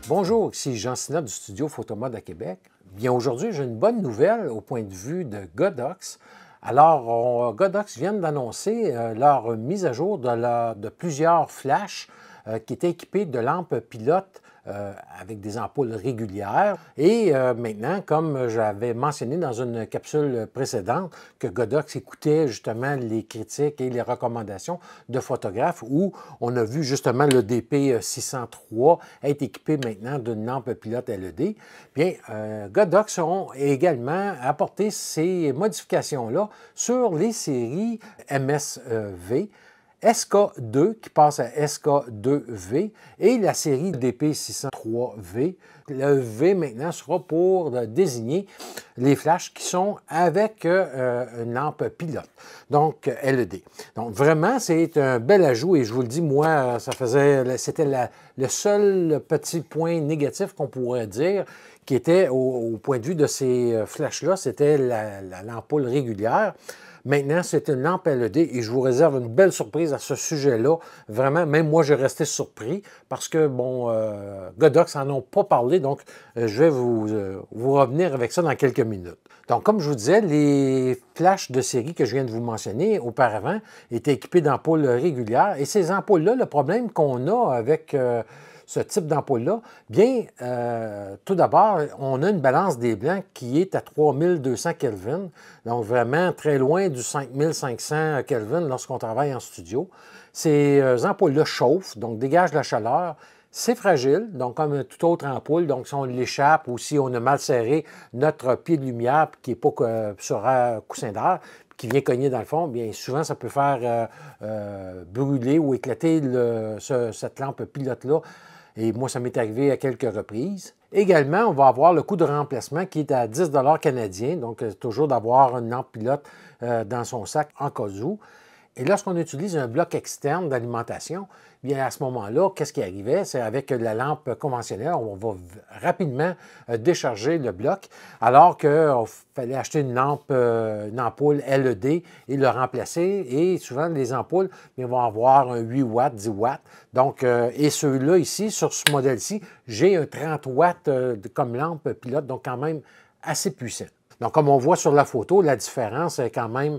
Bonjour, ici Jean Sinat du studio Photomode à Québec. Bien, aujourd'hui, j'ai une bonne nouvelle au point de vue de Godox. Alors, Godox vient d'annoncer leur mise à jour de plusieurs flashs qui étaient équipés de lampes pilotes avec des ampoules régulières. Et maintenant, comme j'avais mentionné dans une capsule précédente, que Godox écoutait justement les critiques et les recommandations de photographes où on a vu justement le DP603 être équipé maintenant d'une lampe pilote LED, bien, Godox ont également apporté ces modifications-là sur les séries MSV, SK2 qui passe à SK2V et la série DP603V. Le V maintenant sera pour désigner les flashs qui sont avec une lampe pilote, donc LED. Donc vraiment, c'est un bel ajout et je vous le dis, moi, c'était le seul petit point négatif qu'on pourrait dire qui était au point de vue de ces flashs-là, c'était l'ampoule régulière. Maintenant, c'est une lampe LED et je vous réserve une belle surprise à ce sujet-là. Vraiment, même moi, j'ai resté surpris parce que, bon, Godox n'en ont pas parlé, donc je vais vous revenir avec ça dans quelques minutes. Donc, comme je vous disais, les flashs de série que je viens de vous mentionner auparavant étaient équipés d'ampoules régulières et ces ampoules-là, le problème qu'on a avec ce type d'ampoule-là, bien, tout d'abord, on a une balance des blancs qui est à 3200 Kelvin, donc vraiment très loin du 5500 Kelvin lorsqu'on travaille en studio. Ces ampoules-là chauffent, donc dégagent la chaleur. C'est fragile, donc comme toute autre ampoule, donc si on l'échappe ou si on a mal serré notre pied de lumière qui n'est pas sur un coussin d'air, qui vient cogner dans le fond, bien souvent ça peut faire brûler ou éclater cette lampe pilote-là. Et moi, ça m'est arrivé à quelques reprises. Également, on va avoir le coût de remplacement qui est à 10 $ canadiens, donc toujours d'avoir une lampe pilote dans son sac en cas où. Et lorsqu'on utilise un bloc externe d'alimentation, bien à ce moment-là, qu'est-ce qui arrivait? C'est avec la lampe conventionnelle, on va rapidement décharger le bloc, alors qu'il fallait acheter une ampoule LED et le remplacer. Et souvent, les ampoules bien, vont avoir un 8 watts, 10 watts. Donc, et ceux-là ici, sur ce modèle-ci, j'ai un 30 watts comme lampe pilote, donc quand même assez puissant. Donc, comme on voit sur la photo, la différence est quand même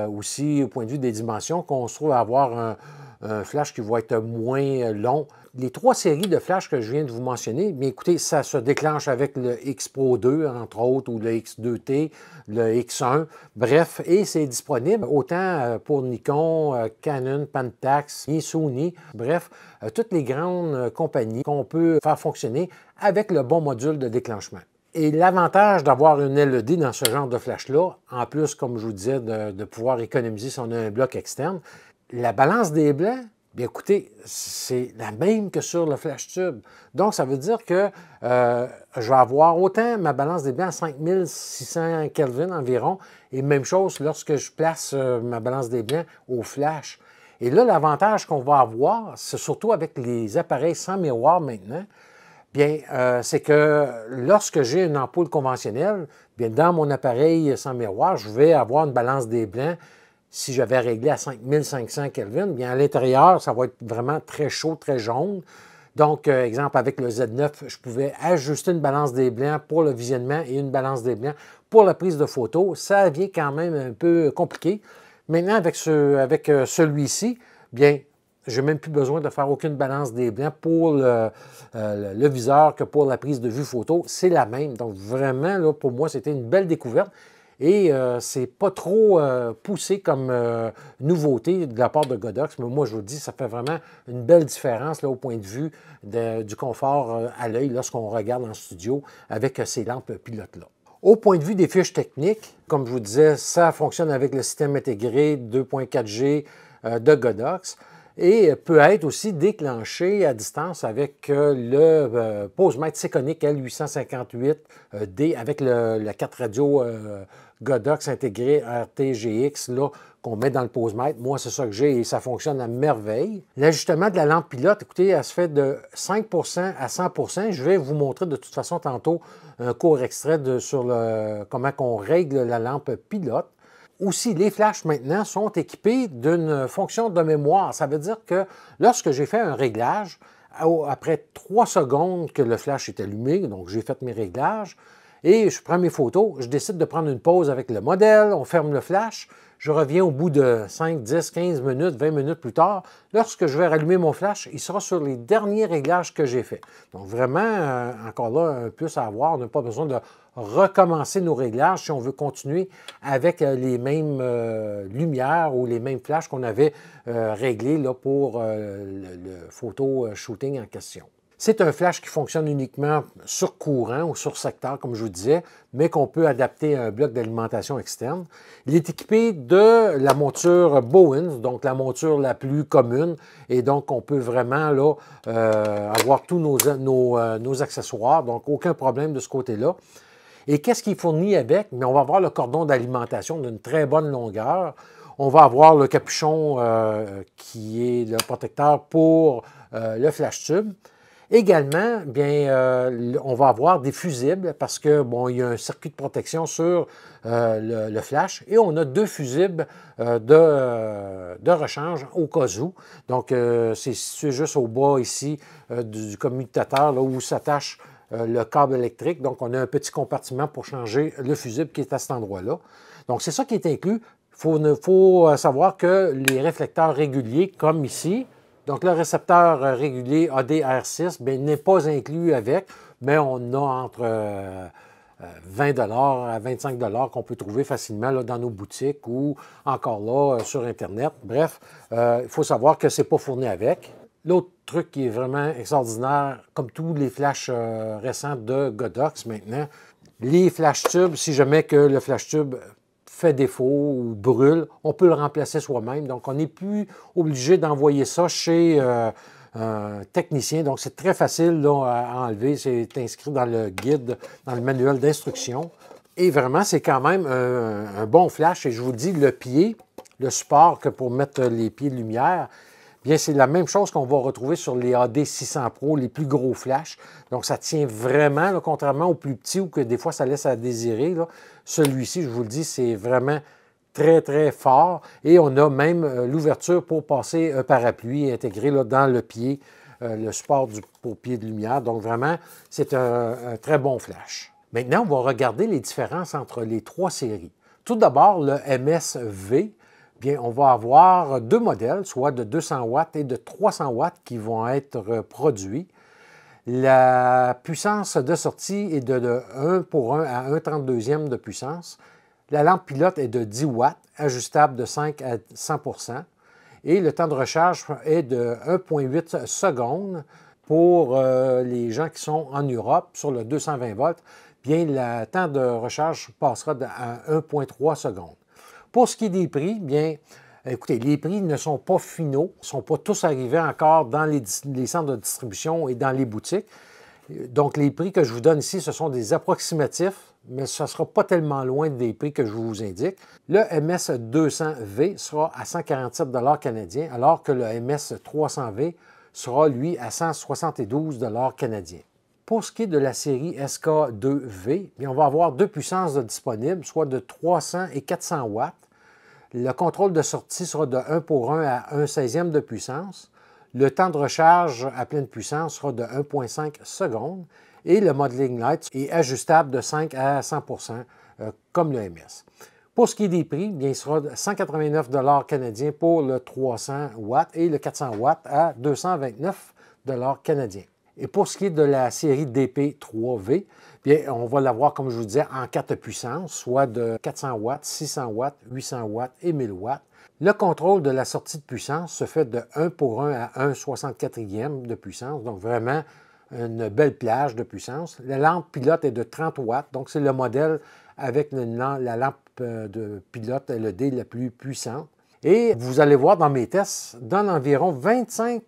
aussi au point de vue des dimensions, qu'on se trouve à avoir un flash qui va être moins long. Les trois séries de flash que je viens de vous mentionner, bien écoutez, ça se déclenche avec le X Pro 2, entre autres, ou le X2T, le X1, bref, et c'est disponible autant pour Nikon, Canon, Pentax, Sony, bref, toutes les grandes compagnies qu'on peut faire fonctionner avec le bon module de déclenchement. Et l'avantage d'avoir une LED dans ce genre de flash-là, en plus, comme je vous disais, de pouvoir économiser si on a un bloc externe, la balance des blancs, bien écoutez, c'est la même que sur le flash tube. Donc, ça veut dire que je vais avoir autant ma balance des blancs à 5600 Kelvin environ, et même chose lorsque je place ma balance des blancs au flash. Et là, l'avantage qu'on va avoir, c'est surtout avec les appareils sans miroir maintenant, bien, c'est que lorsque j'ai une ampoule conventionnelle, bien, dans mon appareil sans miroir, je vais avoir une balance des blancs. Si j'avais réglé à 5500 Kelvin, bien, à l'intérieur, ça va être vraiment très chaud, très jaune. Donc, exemple, avec le Z9, je pouvais ajuster une balance des blancs pour le visionnement et une balance des blancs pour la prise de photo. Ça devient quand même un peu compliqué. Maintenant, avec celui-ci, bien, je n'ai même plus besoin de faire aucune balance des blancs pour le viseur que pour la prise de vue photo. C'est la même. Donc, vraiment, là, pour moi, c'était une belle découverte. Et c'est pas trop poussé comme nouveauté de la part de Godox, mais moi, je vous dis, ça fait vraiment une belle différence là, au point de vue du confort à l'œil lorsqu'on regarde en studio avec ces lampes pilotes-là. Au point de vue des fiches techniques, comme je vous disais, ça fonctionne avec le système intégré 2.4G de Godox. et peut être aussi déclenché à distance avec le pose-mètre Sekonic L858D avec la carte radio Godox intégrée RTGX là, qu'on met dans le pose-mètre. Moi, c'est ça que j'ai et ça fonctionne à merveille. L'ajustement de la lampe pilote, écoutez, elle se fait de 5% à 100%. Je vais vous montrer de toute façon tantôt un court extrait sur comment on règle la lampe pilote. Aussi, les flashs maintenant sont équipés d'une fonction de mémoire. Ça veut dire que lorsque j'ai fait un réglage, après 3 secondes que le flash est allumé, donc j'ai fait mes réglages, et je prends mes photos, je décide de prendre une pause avec le modèle, on ferme le flash, je reviens au bout de 5, 10, 15 minutes, 20 minutes plus tard. Lorsque je vais rallumer mon flash, il sera sur les derniers réglages que j'ai faits. Donc vraiment, encore là, un plus à avoir. On n'a pas besoin de recommencer nos réglages si on veut continuer avec les mêmes lumières ou les mêmes flashs qu'on avait réglés là, pour le photo shooting en question. C'est un flash qui fonctionne uniquement sur courant ou sur secteur, comme je vous disais, mais qu'on peut adapter à un bloc d'alimentation externe. Il est équipé de la monture Bowens, donc la monture la plus commune, et donc on peut vraiment là, avoir tous nos accessoires, donc aucun problème de ce côté-là. Et qu'est-ce qu'il fournit avec? Bien, on va avoir le cordon d'alimentation d'une très bonne longueur. On va avoir le capuchon qui est le protecteur pour le flash tube. Également, bien, on va avoir des fusibles parce que, bon, il y a un circuit de protection sur le flash et on a 2 fusibles de rechange au cas où. Donc, c'est situé juste au bas ici du commutateur là, où s'attache le câble électrique. Donc, on a un petit compartiment pour changer le fusible qui est à cet endroit-là. Donc, c'est ça qui est inclus. Il faut savoir que les réflecteurs réguliers, comme ici, donc, le récepteur régulier ADR6 n'est pas inclus avec, mais on a entre 20 à 25 qu'on peut trouver facilement là, dans nos boutiques ou encore là sur Internet. Bref, il faut savoir que ce n'est pas fourni avec. L'autre truc qui est vraiment extraordinaire, comme tous les flashs récents de Godox maintenant, les flash tubes, si jamais que le flash tube fait défaut ou brûle, on peut le remplacer soi-même. Donc, on n'est plus obligé d'envoyer ça chez un technicien. Donc, c'est très facile là, à enlever. C'est inscrit dans le guide, dans le manuel d'instruction. Et vraiment, c'est quand même un bon flash. Et je vous dis, le pied, le support que pour mettre les pieds de lumière, bien, c'est la même chose qu'on va retrouver sur les AD600 Pro, les plus gros flashs. Donc, ça tient vraiment, là, contrairement aux plus petits où que des fois, ça laisse à désirer. Celui-ci, je vous le dis, c'est vraiment très, très fort. Et on a même l'ouverture pour passer un parapluie intégré là, dans le pied, le support pour pied de lumière. Donc, vraiment, c'est un très bon flash. Maintenant, on va regarder les différences entre les 3 séries. Tout d'abord, le MSV. Bien, on va avoir 2 modèles, soit de 200 watts et de 300 watts qui vont être produits. La puissance de sortie est de 1 pour 1 à 1/32e de puissance. La lampe pilote est de 10 watts, ajustable de 5 à 100 %. Et le temps de recharge est de 1,8 secondes pour les gens qui sont en Europe sur le 220 volts. Bien, le temps de recharge passera à 1,3 secondes. Pour ce qui est des prix, bien, écoutez, les prix ne sont pas finaux, ne sont pas tous arrivés encore dans les centres de distribution et dans les boutiques. Donc, les prix que je vous donne ici, ce sont des approximatifs, mais ce ne sera pas tellement loin des prix que je vous indique. Le MS200V sera à 147 canadiens, alors que le MS300V sera, lui, à 172 canadiens. Pour ce qui est de la série SK2V, bien, on va avoir 2 puissances disponibles, soit de 300 et 400 watts. Le contrôle de sortie sera de 1 pour 1 à 1/16e de puissance. Le temps de recharge à pleine puissance sera de 1,5 secondes. Et le modeling light est ajustable de 5 à 100 comme le MS. Pour ce qui est des prix, bien, il sera de 189 canadiens pour le 300 watts et le 400 watts à 229 canadiens. Et pour ce qui est de la série DP3V, bien, on va l'avoir, comme je vous disais, en 4 puissances, soit de 400 watts, 600 watts, 800 watts et 1000 watts. Le contrôle de la sortie de puissance se fait de 1 pour 1 à 1/64e de puissance, donc vraiment une belle plage de puissance. La lampe pilote est de 30 watts, donc c'est le modèle avec la lampe de pilote LED la plus puissante. Et vous allez voir dans mes tests, donne environ 25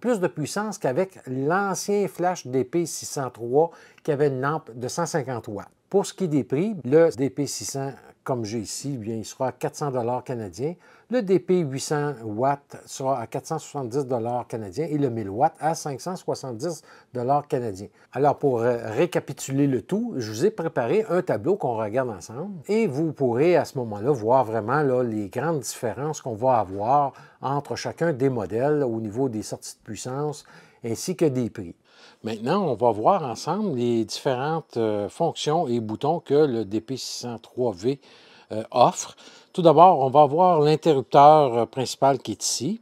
plus de puissance qu'avec l'ancien flash DP603 qui avait une lampe de 150 watts. Pour ce qui est des prix, le DP600, comme j'ai ici, bien, il sera à 400 $ canadiens. Le DP800 watts sera à 470 $ canadiens et le 1000 watts à 570 $ canadiens. Alors, pour récapituler le tout, je vous ai préparé un tableau qu'on regarde ensemble et vous pourrez à ce moment-là voir vraiment là, les grandes différences qu'on va avoir entre chacun des modèles au niveau des sorties de puissance ainsi que des prix. Maintenant, on va voir ensemble les différentes fonctions et boutons que le DP603V offre. Tout d'abord, on va voir l'interrupteur principal qui est ici.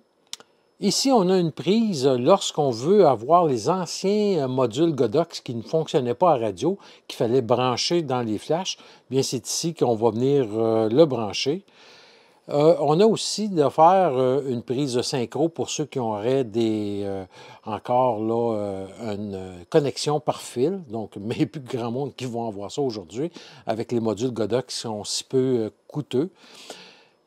Ici, on a une prise lorsqu'on veut avoir les anciens modules Godox qui ne fonctionnaient pas à radio, qu'il fallait brancher dans les flashs. Bien, c'est ici qu'on va venir le brancher. On a aussi de faire une prise de synchro pour ceux qui auraient encore là, une connexion par fil, donc mais il n'y a plus de grand monde qui vont avoir ça aujourd'hui avec les modules Godox qui sont si peu coûteux.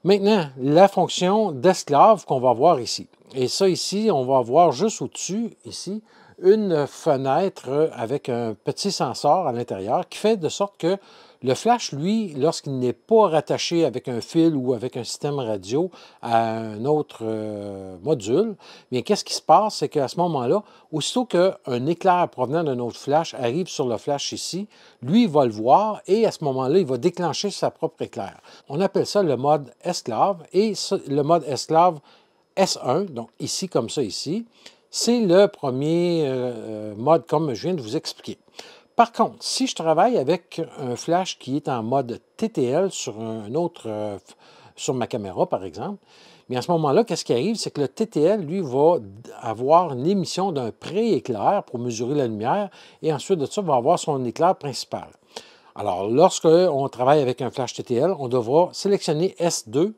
Maintenant, la fonction d'esclave qu'on va voir ici. Et ça ici, on va voir juste au-dessus, ici, une fenêtre avec un petit sensor à l'intérieur qui fait de sorte que le flash, lui, lorsqu'il n'est pas rattaché avec un fil ou avec un système radio à un autre module, bien, qu'est-ce qui se passe? C'est qu'à ce moment-là, aussitôt qu'un éclair provenant d'un autre flash arrive sur le flash ici, lui, il va le voir et à ce moment-là, il va déclencher sa propre éclair. On appelle ça le mode esclave et le mode esclave S1, donc ici comme ça ici, c'est le premier mode comme je viens de vous expliquer. Par contre, si je travaille avec un flash qui est en mode TTL sur un autre, sur ma caméra par exemple, mais à ce moment-là, qu'est-ce qui arrive? C'est que le TTL, lui, va avoir une émission d'un pré-éclair pour mesurer la lumière et ensuite de ça, va avoir son éclair principal. Alors, lorsqu'on travaille avec un flash TTL, on devra sélectionner S2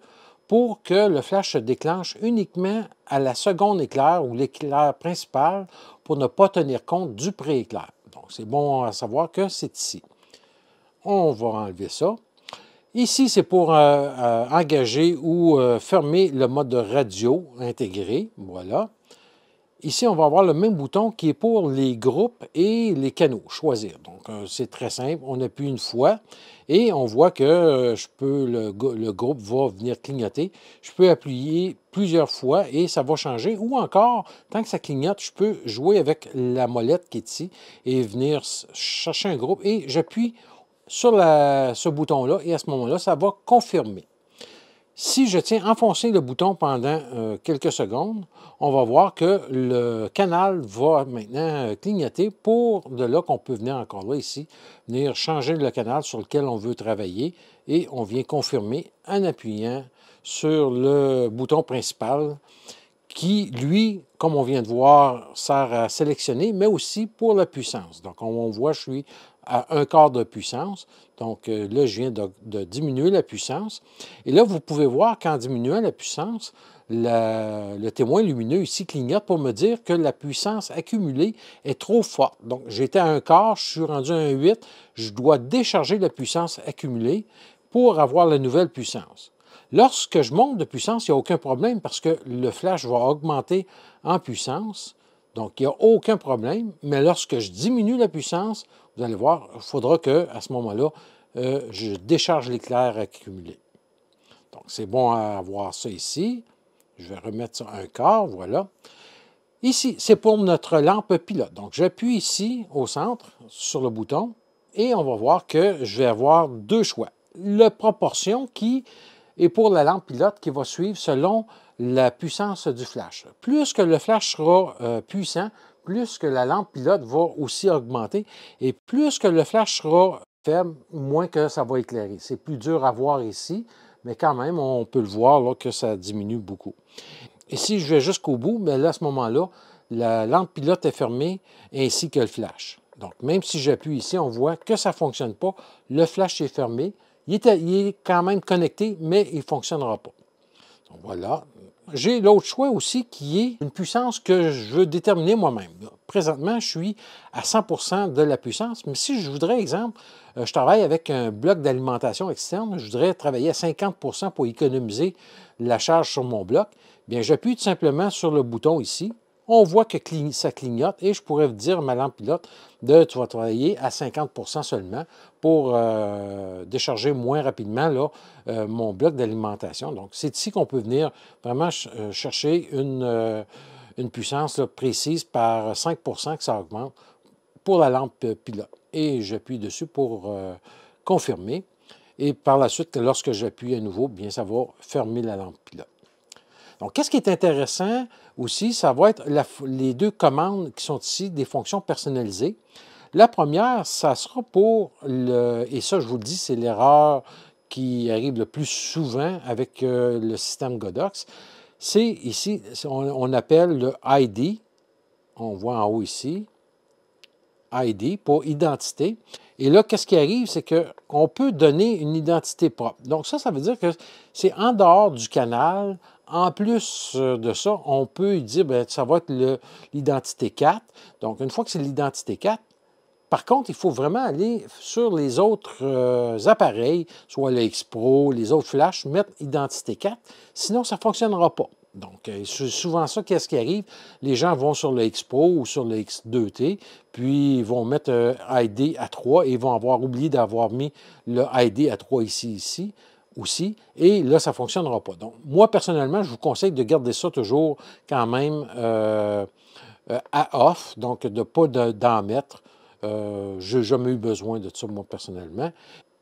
pour que le flash se déclenche uniquement à la seconde éclair ou l'éclair principal pour ne pas tenir compte du pré-éclair. Donc, c'est bon à savoir que c'est ici. On va enlever ça. Ici, c'est pour engager ou fermer le mode de radio intégré. Voilà. Ici, on va avoir le même bouton qui est pour les groupes et les canaux, choisir. Donc, c'est très simple. On appuie une fois et on voit que le groupe va venir clignoter. Je peux appuyer plusieurs fois et ça va changer. Ou encore, tant que ça clignote, je peux jouer avec la molette qui est ici et venir chercher un groupe. Et j'appuie sur ce bouton-là et à ce moment-là, ça va confirmer. Si je tiens enfoncé le bouton pendant quelques secondes, on va voir que le canal va maintenant clignoter pour de là qu'on peut venir encore là ici, venir changer le canal sur lequel on veut travailler et on vient confirmer en appuyant sur le bouton principal qui, lui, comme on vient de voir, sert à sélectionner, mais aussi pour la puissance. Donc, on voit, je suis à 1/4 de puissance. Donc, là, je viens de diminuer la puissance. Et là, vous pouvez voir qu'en diminuant la puissance, le témoin lumineux ici clignote pour me dire que la puissance accumulée est trop forte. Donc, j'étais à 1/4, je suis rendu à 1/8. Je dois décharger la puissance accumulée pour avoir la nouvelle puissance. Lorsque je monte de puissance, il n'y a aucun problème parce que le flash va augmenter en puissance. Donc, il n'y a aucun problème. Mais lorsque je diminue la puissance, vous allez voir, il faudra qu'à ce moment-là, je décharge l'éclair accumulé. Donc, c'est bon à avoir ça ici. Je vais remettre ça à 1/4, voilà. Ici, c'est pour notre lampe pilote. Donc, j'appuie ici, au centre, sur le bouton, et on va voir que je vais avoir deux choix. La proportion qui est pour la lampe pilote qui va suivre selon la puissance du flash. Plus que le flash sera puissant, plus que la lampe pilote va aussi augmenter, et plus que le flash sera faible, moins que ça va éclairer. C'est plus dur à voir ici, mais quand même, on peut le voir là, que ça diminue beaucoup. Et si je vais jusqu'au bout, bien là, à ce moment-là, la lampe pilote est fermée, ainsi que le flash. Donc, même si j'appuie ici, on voit que ça ne fonctionne pas. Le flash est fermé. Il est quand même connecté, mais il ne fonctionnera pas. Donc, voilà. J'ai l'autre choix aussi qui est une puissance que je veux déterminer moi-même. Présentement, je suis à 100 de la puissance, mais si je voudrais, exemple, je travaille avec un bloc d'alimentation externe, je voudrais travailler à 50 pour économiser la charge sur mon bloc, bien, j'appuie tout simplement sur le bouton ici. On voit que ça clignote et je pourrais dire à ma lampe pilote tu vas travailler à 50 seulement pour décharger moins rapidement là, mon bloc d'alimentation. Donc, c'est ici qu'on peut venir vraiment chercher une puissance là, précise par 5 que ça augmente pour la lampe pilote. Et j'appuie dessus pour confirmer. Et par la suite, lorsque j'appuie à nouveau, bien, ça va fermer la lampe pilote. Donc, qu'est-ce qui est intéressant aussi, ça va être les deux commandes qui sont ici, des fonctions personnalisées. La première, ça sera pour et ça, je vous le dis, c'est l'erreur qui arrive le plus souvent avec le système Godox. C'est ici, on appelle le ID, on voit en haut ici, ID pour identité. Et là, qu'est-ce qui arrive, c'est qu'on peut donner une identité propre. Donc ça veut dire que c'est en dehors du canal. En plus de ça, on peut dire, bien, ça va être l'identité 4. Donc, une fois que c'est l'identité 4, par contre, il faut vraiment aller sur les autres appareils, soit le X-Pro, les autres flashs, mettre identité 4, sinon ça ne fonctionnera pas. Donc, c'est souvent ça, qu'est-ce qui arrive? Les gens vont sur le X-Pro ou sur le X2T, puis ils vont mettre ID à 3 et ils vont avoir oublié d'avoir mis le ID à 3 ici aussi, et là, ça ne fonctionnera pas. Donc, moi, personnellement, je vous conseille de garder ça toujours quand même à off, donc de ne pas d'en mettre. Je n'ai jamais eu besoin de ça, moi, personnellement.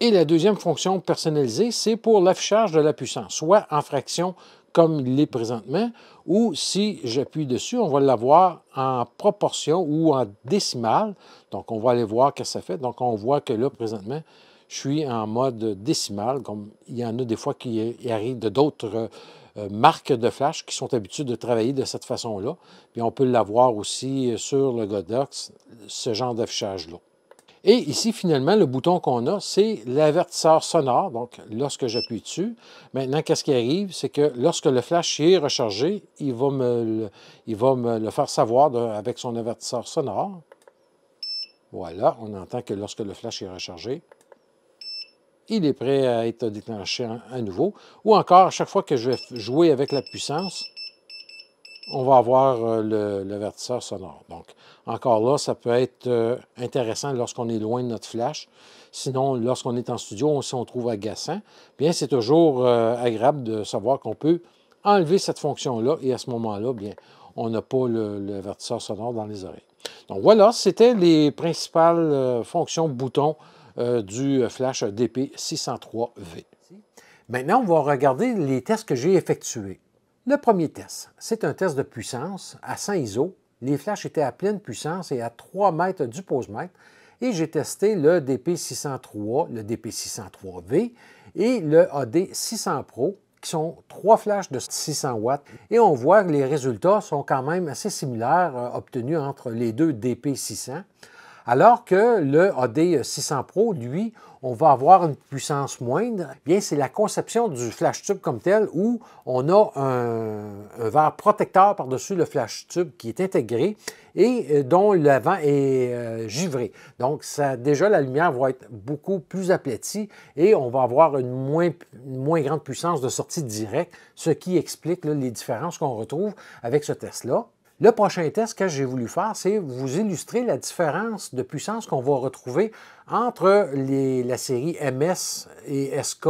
Et la deuxième fonction personnalisée, c'est pour l'affichage de la puissance, soit en fraction comme il est présentement, ou si j'appuie dessus, on va l'avoir en proportion ou en décimale. Donc, on va aller voir ce que ça fait. Donc, on voit que là, présentement, je suis en mode décimal, comme il y en a des fois qui arrivent de d'autres marques de flash qui sont habituées de travailler de cette façon-là. Puis on peut l'avoir aussi sur le Godox, ce genre d'affichage-là. Et ici, finalement, le bouton qu'on a, c'est l'avertisseur sonore. Donc, lorsque j'appuie dessus, maintenant, qu'est-ce qui arrive? C'est que lorsque le flash est rechargé, il va me le faire savoir avec son avertisseur sonore. Voilà, on entend que lorsque le flash est rechargé, il est prêt à être déclenché à nouveau. Ou encore, à chaque fois que je vais jouer avec la puissance, on va avoir l'avertisseur sonore. Donc, encore là, ça peut être intéressant lorsqu'on est loin de notre flash. Sinon, lorsqu'on est en studio, si on trouve agaçant, bien, c'est toujours agréable de savoir qu'on peut enlever cette fonction-là et à ce moment-là, bien, on n'a pas l'avertisseur sonore dans les oreilles. Donc voilà, c'était les principales fonctions boutons du flash DP603V. Maintenant, on va regarder les tests que j'ai effectués. Le premier test, c'est un test de puissance à 100 ISO. Les flashs étaient à pleine puissance et à 3 mètres du posemètre. Et j'ai testé le DP603, le DP603V et le AD600 Pro, qui sont 3 flashs de 600 watts. Et on voit que les résultats sont quand même assez similaires obtenus entre les deux DP600. Alors que le AD600 Pro, lui, on va avoir une puissance moindre. Bien, c'est la conception du flash tube comme tel où on a un verre protecteur par-dessus le flash tube qui est intégré et dont l'avant est givré. Donc, déjà, la lumière va être beaucoup plus aplatie et on va avoir une moins grande puissance de sortie directe, ce qui explique là, les différences qu'on retrouve avec ce test-là. Le prochain test que j'ai voulu faire, c'est vous illustrer la différence de puissance qu'on va retrouver entre la série MS et SK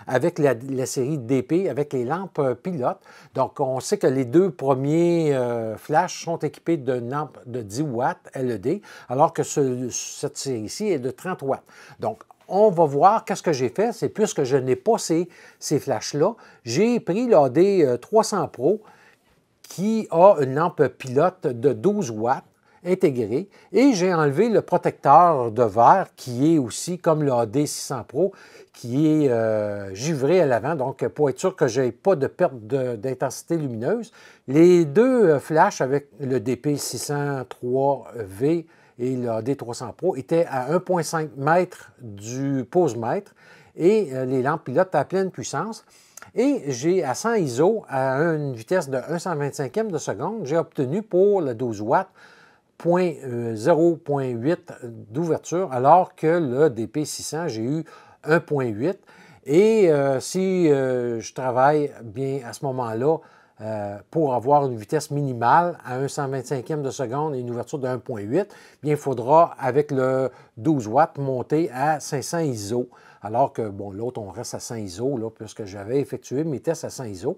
avec la série DP, avec les lampes pilotes. Donc, on sait que les deux premiers flashs sont équipés d'une lampe de 10 watts LED, alors que cette série-ci est de 30 watts. Donc, on va voir qu'est-ce que j'ai fait. C'est plus que je n'ai pas ces flashs-là. J'ai pris l'AD300 Pro, qui a une lampe pilote de 12 watts intégrée et j'ai enlevé le protecteur de verre qui est aussi comme le AD600 Pro qui est givré à l'avant, donc pour être sûr que je n'ai pas de perte d'intensité lumineuse. Les deux flashs avec le DP603V et le AD300 Pro étaient à 1,5 m du posemètre et les lampes pilotes à pleine puissance. Et j'ai à 100 ISO, à une vitesse de 1/125e de seconde, j'ai obtenu pour le 12 watts 0,8 d'ouverture, alors que le DP600, j'ai eu 1,8. Et si je travaille bien à ce moment-là, pour avoir une vitesse minimale à 1/125e de seconde et une ouverture de 1,8, bien, il faudra, avec le 12 watts, monter à 500 ISO. Alors que, bon, l'autre, on reste à 100 ISO, là, puisque j'avais effectué mes tests à 100 ISO.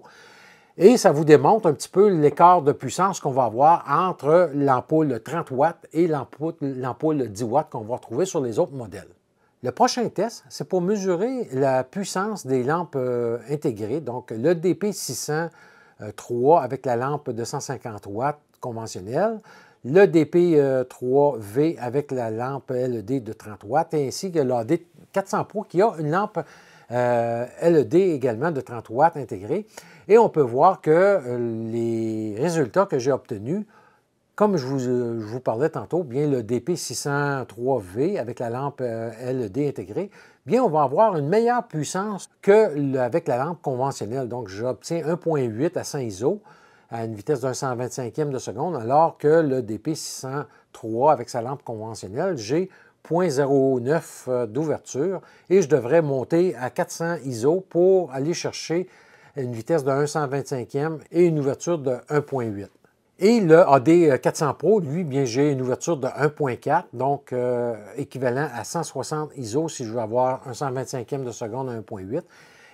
Et ça vous démontre un petit peu l'écart de puissance qu'on va avoir entre l'ampoule 30 watts et l'ampoule 10 watts qu'on va retrouver sur les autres modèles. Le prochain test, c'est pour mesurer la puissance des lampes intégrées, donc le DP603 avec la lampe de 150 watts conventionnelle, le DP3V avec la lampe LED de 30 watts, ainsi que l'AD 400 Pro qui a une lampe LED également de 30 watts intégrée. Et on peut voir que les résultats que j'ai obtenus, comme je vous parlais tantôt, bien le DP603V avec la lampe LED intégrée, bien on va avoir une meilleure puissance qu'avec la lampe conventionnelle. Donc j'obtiens 1,8 à 100 ISO à une vitesse d'un 125e de seconde, alors que le DP603 avec sa lampe conventionnelle, j'ai 0,09 d'ouverture et je devrais monter à 400 ISO pour aller chercher une vitesse de 1/125e et une ouverture de 1,8. Et le AD 400 Pro, lui, bien, j'ai une ouverture de 1,4, donc équivalent à 160 ISO si je veux avoir un 125e de seconde à 1,8.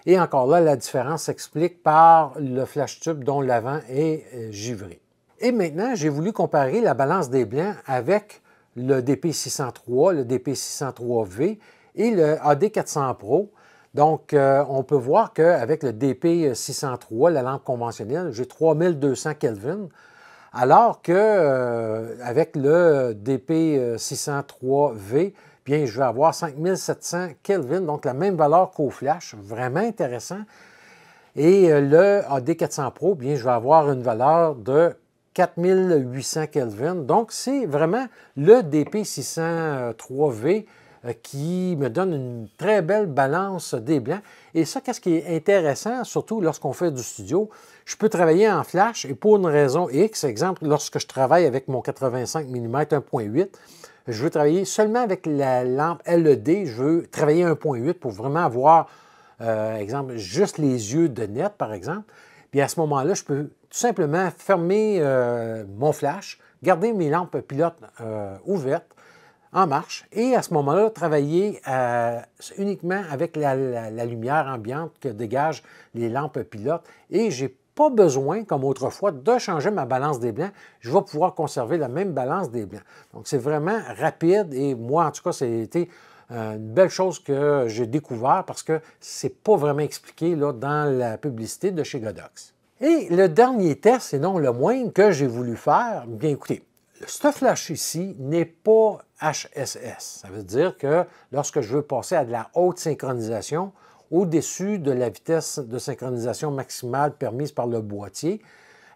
Et encore là, la différence s'explique par le flash tube dont l'avant est givré. Et maintenant, j'ai voulu comparer la balance des blancs avec le DP603, le DP603V et le AD 400 Pro. Donc, on peut voir qu'avec le DP603, la lampe conventionnelle, j'ai 3200 Kelvin, alors qu'avec le DP603V, bien, je vais avoir 5700 Kelvin, donc la même valeur qu'au flash, vraiment intéressant. Et le AD 400 Pro, bien, je vais avoir une valeur de 4800 Kelvin. Donc, c'est vraiment le DP603V qui me donne une très belle balance des blancs. Et ça, qu'est-ce qui est intéressant, surtout lorsqu'on fait du studio, je peux travailler en flash et pour une raison X, exemple, lorsque je travaille avec mon 85 mm 1.8, je veux travailler seulement avec la lampe LED, je veux travailler 1.8 pour vraiment avoir, exemple, juste les yeux de net, par exemple. Puis à ce moment-là, je peux tout simplement fermer mon flash, garder mes lampes pilotes ouvertes, en marche, et à ce moment-là, travailler uniquement avec la lumière ambiante que dégagent les lampes pilotes. Et je n'ai pas besoin, comme autrefois, de changer ma balance des blancs. Je vais pouvoir conserver la même balance des blancs. Donc, c'est vraiment rapide et moi, en tout cas, c'était une belle chose que j'ai découvert parce que ce n'est pas vraiment expliqué là, dans la publicité de chez Godox. Et le dernier test, et non le moindre, que j'ai voulu faire, bien écoutez, ce flash ici n'est pas HSS. Ça veut dire que lorsque je veux passer à de la haute synchronisation, au-dessus de la vitesse de synchronisation maximale permise par le boîtier,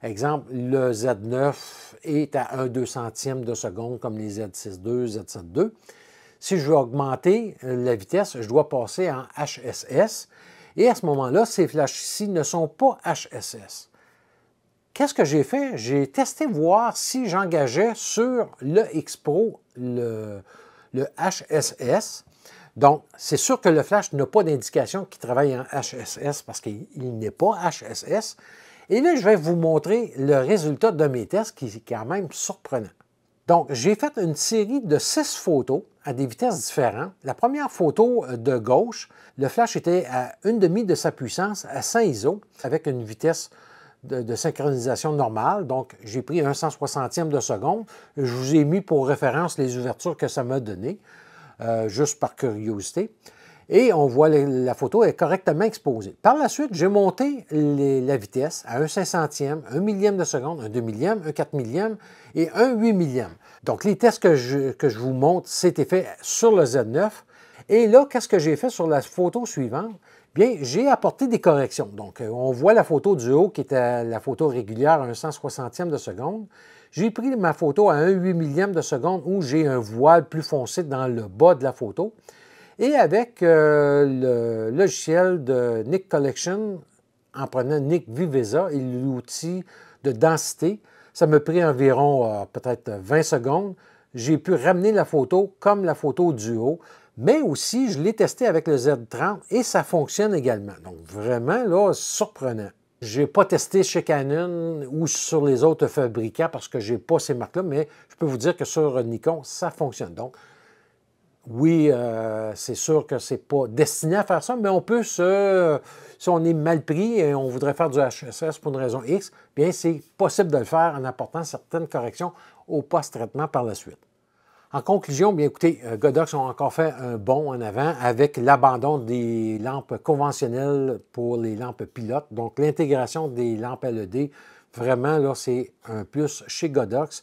exemple, le Z9 est à 1/200e de seconde comme les Z6.2, Z7.2. Si je veux augmenter la vitesse, je dois passer en HSS. Et à ce moment-là, ces flashs ici ne sont pas HSS. Qu'est-ce que j'ai fait? J'ai testé voir si j'engageais sur le X-Pro le HSS. Donc, c'est sûr que le flash n'a pas d'indication qu'il travaille en HSS parce qu'il n'est pas HSS. Et là, je vais vous montrer le résultat de mes tests qui est quand même surprenant. Donc, j'ai fait une série de 6 photos à des vitesses différentes. La première photo de gauche, le flash était à 1/2 de sa puissance à 100 ISO avec une vitesse de synchronisation normale. Donc, j'ai pris un 160e de seconde. Je vous ai mis pour référence les ouvertures que ça m'a donné, juste par curiosité. Et on voit la photo est correctement exposée. Par la suite, j'ai monté la vitesse à un 500e, 1 millième de seconde, un 2 millième, un 4 millième et un 8 millième. Donc, les tests que je vous montre, c'était fait sur le Z9. Et là, qu'est-ce que j'ai fait sur la photo suivante? Bien, j'ai apporté des corrections. Donc, on voit la photo du haut qui était la photo régulière à un 160e de seconde. J'ai pris ma photo à un 8 millième de seconde où j'ai un voile plus foncé dans le bas de la photo. Et avec le logiciel de Nik Collection, en prenant Nik Viveza et l'outil de densité. Ça m'a pris environ peut-être 20 secondes. J'ai pu ramener la photo comme la photo du haut, mais aussi je l'ai testé avec le Z30 et ça fonctionne également. Donc vraiment, là, surprenant. Je n'ai pas testé chez Canon ou sur les autres fabricants parce que je n'ai pas ces marques-là, mais je peux vous dire que sur Nikon, ça fonctionne. Donc, oui, c'est sûr que ce n'est pas destiné à faire ça, mais on peut si on est mal pris et on voudrait faire du HSS pour une raison X, bien c'est possible de le faire en apportant certaines corrections au post-traitement par la suite. En conclusion, bien écoutez, Godox ont encore fait un bond en avant avec l'abandon des lampes conventionnelles pour les lampes pilotes. Donc, l'intégration des lampes LED, vraiment, là, c'est un plus chez Godox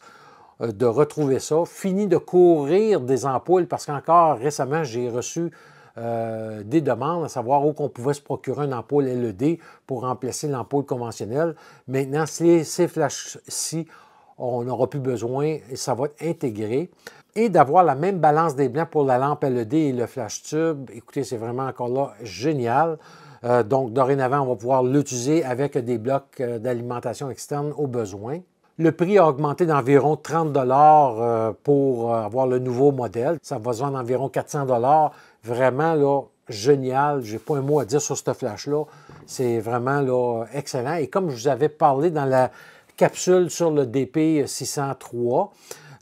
de retrouver ça. Fini de courir des ampoules parce qu'encore récemment, j'ai reçu des demandes à savoir où on pouvait se procurer une ampoule LED pour remplacer l'ampoule conventionnelle. Maintenant, ces flashs-ci, on n'aura plus besoin et ça va être intégré. Et d'avoir la même balance des blancs pour la lampe LED et le flash tube, écoutez, c'est vraiment encore là génial. Donc, dorénavant, on va pouvoir l'utiliser avec des blocs d'alimentation externe au besoin. Le prix a augmenté d'environ 30 $ pour avoir le nouveau modèle. Ça va se vendre environ 400 $. Vraiment, là, génial. Je n'ai pas un mot à dire sur ce flash-là. C'est vraiment là, excellent. Et comme je vous avais parlé dans la capsule sur le DP603,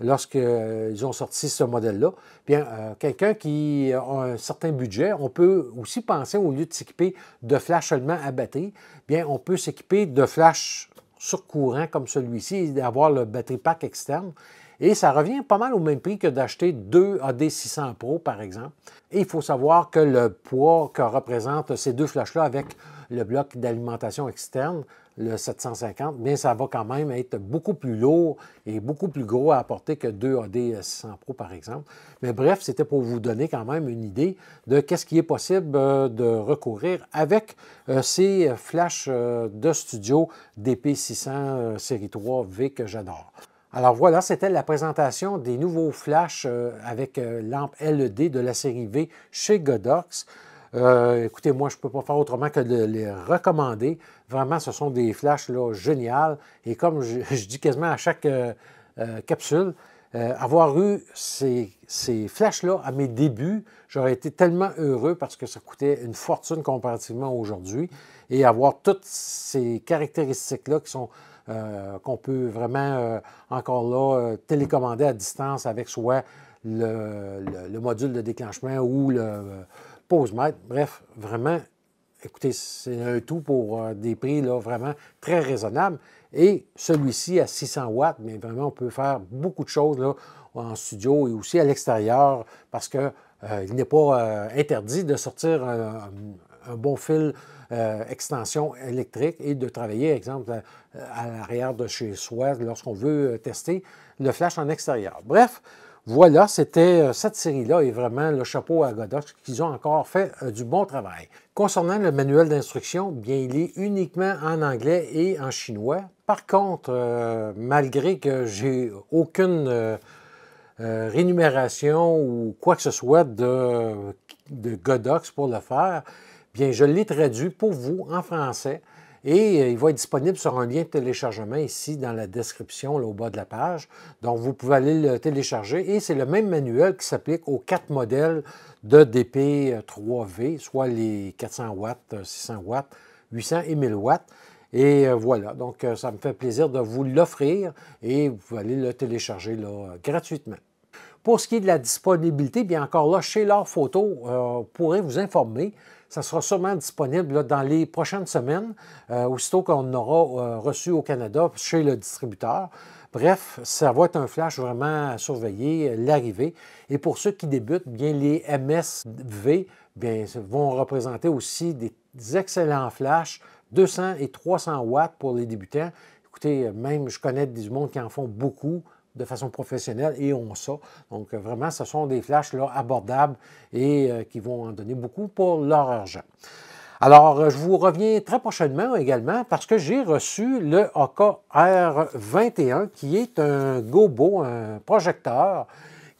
lorsqu'ils ont sorti ce modèle-là, bien, quelqu'un qui a un certain budget, on peut aussi penser, au lieu de s'équiper de flash seulement à batterie, bien, on peut s'équiper de flash sur courant comme celui-ci et d'avoir le battery pack externe. Et ça revient pas mal au même prix que d'acheter deux AD600 Pro, par exemple. Et il faut savoir que le poids que représentent ces deux flashs-là avec le bloc d'alimentation externe, le 750, bien, ça va quand même être beaucoup plus lourd et beaucoup plus gros à apporter que deux AD600 Pro, par exemple. Mais bref, c'était pour vous donner quand même une idée de qu'est-ce qui est possible de recourir avec ces flashs de studio DP600 série 3V que j'adore. Alors voilà, c'était la présentation des nouveaux flashs avec lampe LED de la série V chez Godox. Écoutez, moi, je ne peux pas faire autrement que de les recommander. Vraiment, ce sont des flashs là, géniales. Et comme je dis quasiment à chaque capsule, avoir eu ces flashs-là à mes débuts, j'aurais été tellement heureux parce que ça coûtait une fortune comparativement aujourd'hui. Et avoir toutes ces caractéristiques-là qui sont qu'on peut vraiment encore là télécommander à distance avec soit le module de déclenchement ou le pose-mètre. Bref, vraiment, écoutez, c'est un tout pour des prix là, vraiment très raisonnables. Et celui-ci à 600 watts, mais vraiment, on peut faire beaucoup de choses là, en studio et aussi à l'extérieur parce qu'il n'est pas interdit de sortir un bon fil extension électrique et de travailler, exemple, à l'arrière de chez soi lorsqu'on veut tester le flash en extérieur. Bref, voilà, c'était cette série-là et vraiment le chapeau à Godox qu'ils ont encore fait du bon travail. Concernant le manuel d'instruction, bien, il est uniquement en anglais et en chinois. Par contre, malgré que j'ai aucune rémunération ou quoi que ce soit de Godox pour le faire, bien, je l'ai traduit pour vous en français et il va être disponible sur un lien de téléchargement ici dans la description, là, au bas de la page. Donc, vous pouvez aller le télécharger et c'est le même manuel qui s'applique aux 4 modèles de DP3V, soit les 400 watts, 600 watts, 800 et 1000 watts. Et voilà, donc ça me fait plaisir de vous l'offrir et vous pouvez aller le télécharger là, gratuitement. Pour ce qui est de la disponibilité, bien encore là, chez L'Art Photo, on pourrait vous informer. Ça sera sûrement disponible là, dans les prochaines semaines, aussitôt qu'on aura reçu au Canada chez le distributeur. Bref, ça va être un flash vraiment à surveiller, l'arrivée. Et pour ceux qui débutent, bien les MSV bien, vont représenter aussi des excellents flashs, 200 et 300 watts pour les débutants. Écoutez, même je connais du monde qui en font beaucoup de façon professionnelle et ont ça. Donc, vraiment, ce sont des flashs là, abordables et qui vont en donner beaucoup pour leur argent. Alors, je vous reviens très prochainement également parce que j'ai reçu le AKR21 qui est un gobo, un projecteur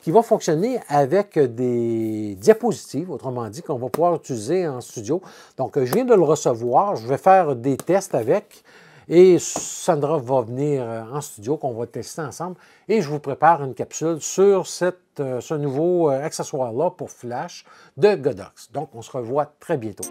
qui va fonctionner avec des diapositives, autrement dit, qu'on va pouvoir utiliser en studio. Donc, je viens de le recevoir, je vais faire des tests avec et Sandra va venir en studio qu'on va tester ensemble et je vous prépare une capsule sur ce nouveau accessoire-là pour flash de Godox. Donc, on se revoit très bientôt.